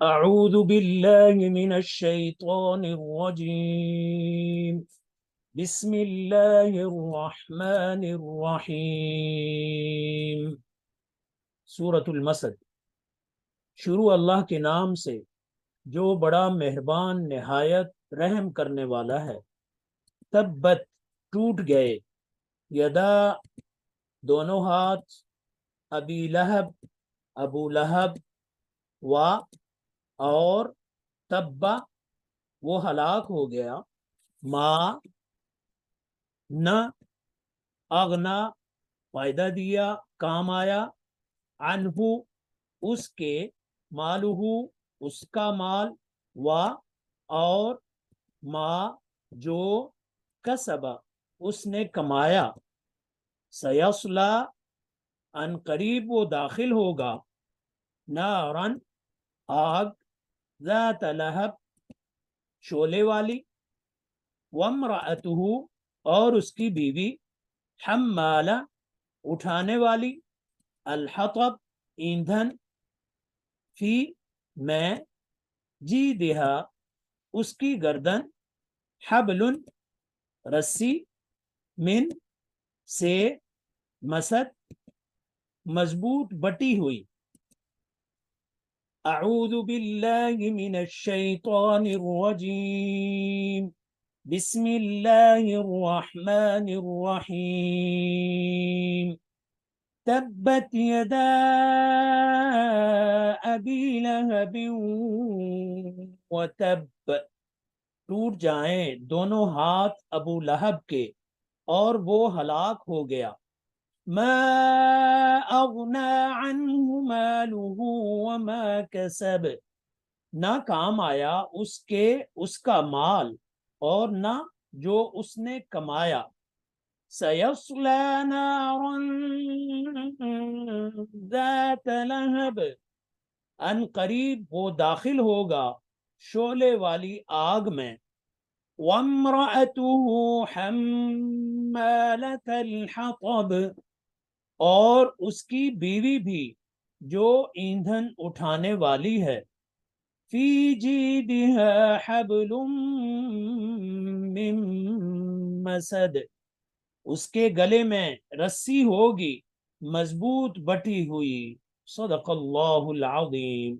أعوذ بالله من الشيطان الرجيم. بسم الله الرحمن الرحیم۔ سورة المسد۔ شروع اللہ کے نام سے جو بڑا مہربان نہایت رحم کرنے والا ہے۔ تبت ٹوٹ گئے، یدا دونوں ہاتھ، ابی لہب ابو لہب، و اور، تبا وہ ہلاک ہو گیا، ما نہ، اغنا فائدہ دیا کام آیا، عنہ اس کے، مالہ اس کا مال، و اور، ما جو، کسب اس نے کمایا، سیصلا ان قریب وہ داخل ہوگا، نارن آگ، ذات لہب شعلے والی، وامرأتہ اور اس کی بیوی، حمالہ اٹھانے والی، الحطب ایندھن، فی میں، جیدہا اس کی گردن، حبل رسی، من سے، مسد مضبوط بٹی ہوئی۔ اعوذ باللہ من الشیطان الرجیم، بسم اللہ الرحمن الرحیم۔ تبت یدا ابی لہب وتب، ٹوٹ جائیں دونوں ہاتھ ابو لہب کے اور وہ ہلاک ہو گیا۔ ما اغنى عنه ماله وما كسب، نہ کام آیا اس کے اس کا مال اور نہ جو اس نے کمایا۔ سيصلى نارا ذات لہب، ان قریب وہ داخل ہوگا شعلے والی آگ میں۔ وامرأته حمالة الحطب، اور اس کی بیوی بھی جو ایندھن اٹھانے والی ہے۔ فی جیدہا حبل من مسد، اس کے گلے میں رسی ہوگی مضبوط بٹی ہوئی۔ صدق اللہ العظیم۔